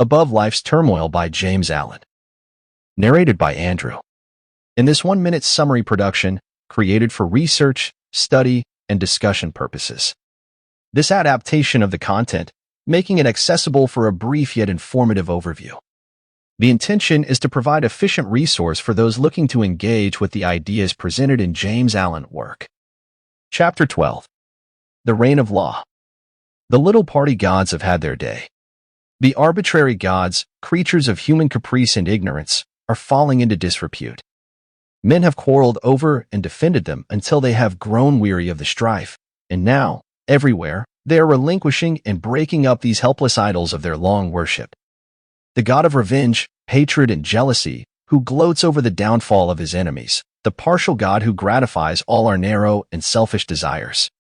Above Life's Turmoil by James Allen. Narrated by Andrew. In this 1-minute summary production, created for research, study, and discussion purposes. This adaptation of the content, making it accessible for a brief yet informative overview. The intention is to provide efficient resource for those looking to engage with the ideas presented in James Allen work. Chapter 12. The Reign of Law. The little party gods have had their day. The arbitrary gods, creatures of human caprice and ignorance, are falling into disrepute. Men have quarreled over and defended them until they have grown weary of the strife, and now, everywhere, they are relinquishing and breaking up these helpless idols of their long worship. The god of revenge, hatred, and jealousy, who gloats over the downfall of his enemies, the partial god who gratifies all our narrow and selfish desires.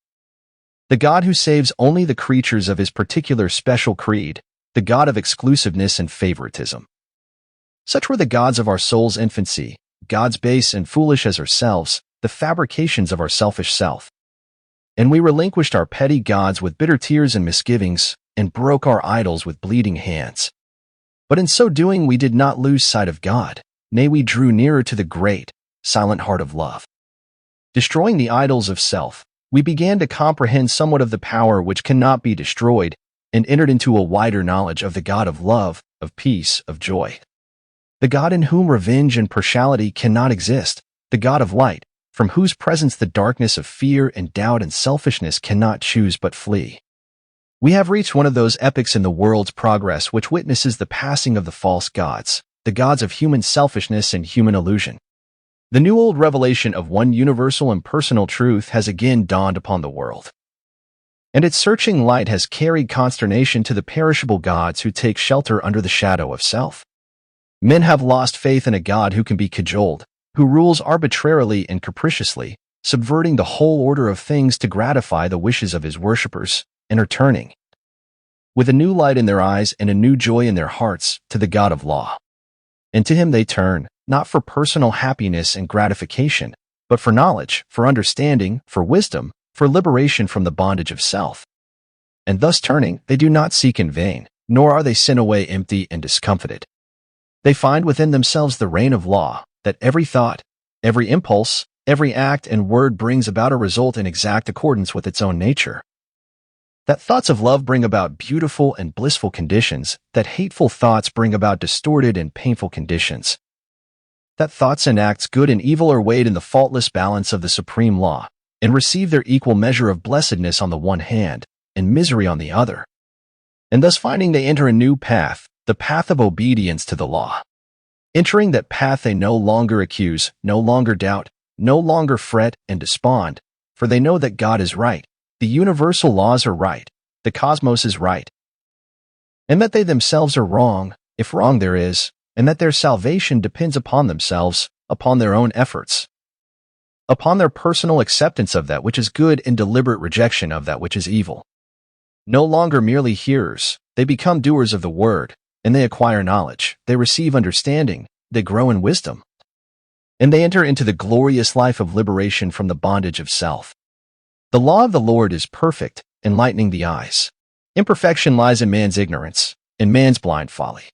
The god who saves only the creatures of his particular special creed, the god of exclusiveness and favoritism. Such were the gods of our soul's infancy, gods base and foolish as ourselves, the fabrications of our selfish self. And we relinquished our petty gods with bitter tears and misgivings, and broke our idols with bleeding hands. But in so doing we did not lose sight of God, nay, we drew nearer to the great, silent heart of love. Destroying the idols of self, we began to comprehend somewhat of the power which cannot be destroyed, and entered into a wider knowledge of the God of love, of peace, of joy. The God in whom revenge and partiality cannot exist, the God of light, from whose presence the darkness of fear and doubt and selfishness cannot choose but flee. We have reached one of those epochs in the world's progress which witnesses the passing of the false gods, the gods of human selfishness and human illusion. The new-old revelation of one universal and personal truth has again dawned upon the world. And its searching light has carried consternation to the perishable gods who take shelter under the shadow of self. Men have lost faith in a God who can be cajoled, who rules arbitrarily and capriciously, subverting the whole order of things to gratify the wishes of his worshippers, and are turning, with a new light in their eyes and a new joy in their hearts, to the God of law. And to him they turn, not for personal happiness and gratification, but for knowledge, for understanding, for wisdom, for liberation from the bondage of self. And thus turning, they do not seek in vain, nor are they sent away empty and discomfited. They find within themselves the reign of law, that every thought, every impulse, every act and word brings about a result in exact accordance with its own nature. That thoughts of love bring about beautiful and blissful conditions, that hateful thoughts bring about distorted and painful conditions. That thoughts and acts good and evil are weighed in the faultless balance of the supreme law, and receive their equal measure of blessedness on the one hand, and misery on the other. And thus finding they enter a new path, the path of obedience to the law. Entering that path they no longer accuse, no longer doubt, no longer fret and despond, for they know that God is right, the universal laws are right, the cosmos is right, and that they themselves are wrong, if wrong there is, and that their salvation depends upon themselves, upon their own efforts, upon their personal acceptance of that which is good and deliberate rejection of that which is evil. No longer merely hearers, they become doers of the word, and they acquire knowledge, they receive understanding, they grow in wisdom, and they enter into the glorious life of liberation from the bondage of self. The law of the Lord is perfect, enlightening the eyes. Imperfection lies in man's ignorance, in man's blind folly.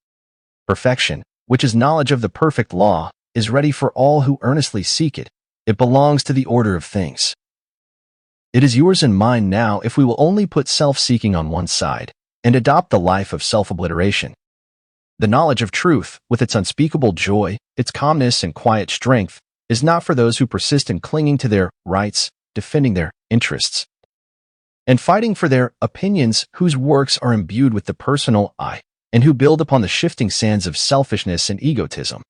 Perfection, which is knowledge of the perfect law, is ready for all who earnestly seek it. It belongs to the order of things. It is yours and mine now if we will only put self-seeking on one side and adopt the life of self-obliteration. The knowledge of truth, with its unspeakable joy, its calmness and quiet strength, is not for those who persist in clinging to their rights, defending their interests, and fighting for their opinions, whose works are imbued with the personal I, and who build upon the shifting sands of selfishness and egotism.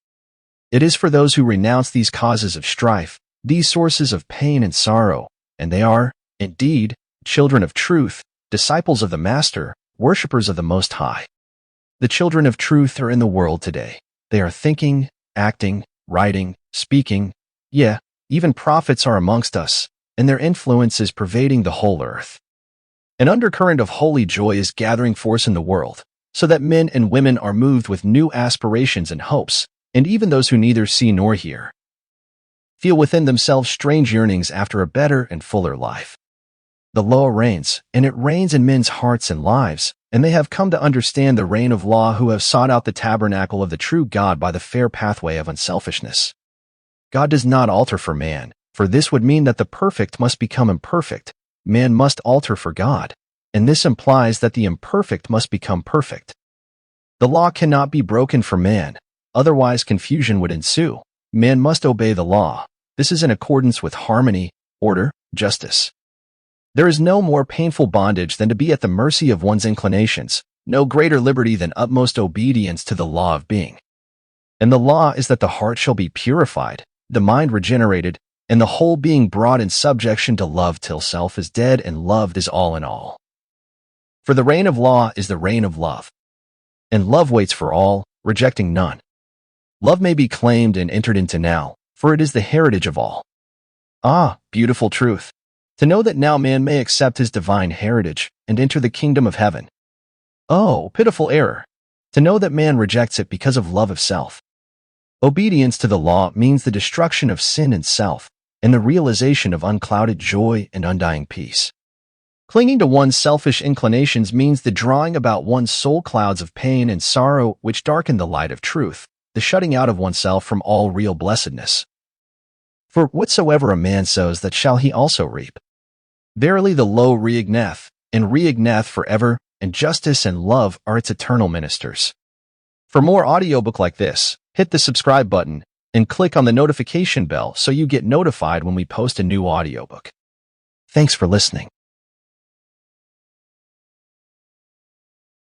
It is for those who renounce these causes of strife, these sources of pain and sorrow, and they are, indeed, children of truth, disciples of the Master, worshippers of the Most High. The children of truth are in the world today. They are thinking, acting, writing, speaking, yea, even prophets are amongst us, and their influence is pervading the whole earth. An undercurrent of holy joy is gathering force in the world, so that men and women are moved with new aspirations and hopes, and even those who neither see nor hear feel within themselves strange yearnings after a better and fuller life. the law reigns, and it reigns in men's hearts and lives, and they have come to understand the reign of law who have sought out the tabernacle of the true God by the fair pathway of unselfishness. God does not alter for man, for this would mean that the perfect must become imperfect. Man must alter for God, and this implies that the imperfect must become perfect. The law cannot be broken for man, otherwise confusion would ensue. Man must obey the law. This is in accordance with harmony, order, justice. There is no more painful bondage than to be at the mercy of one's inclinations, no greater liberty than utmost obedience to the law of being. And the law is that the heart shall be purified, the mind regenerated, and the whole being brought in subjection to love till self is dead and loved is all in all. For the reign of law is the reign of love. And love waits for all, rejecting none. Love may be claimed and entered into now, for it is the heritage of all. Ah, beautiful truth! To know that now man may accept his divine heritage and enter the kingdom of heaven. Oh, pitiful error! To know that man rejects it because of love of self. Obedience to the law means the destruction of sin and self, and the realization of unclouded joy and undying peace. Clinging to one's selfish inclinations means the drawing about one's soul clouds of pain and sorrow which darken the light of truth, the shutting out of oneself from all real blessedness. For whatsoever a man sows, that shall he also reap. Verily the law reigneth, and reigneth forever, and justice and love are its eternal ministers. For more audiobook like this, hit the subscribe button and click on the notification bell so you get notified when we post a new audiobook. Thanks for listening.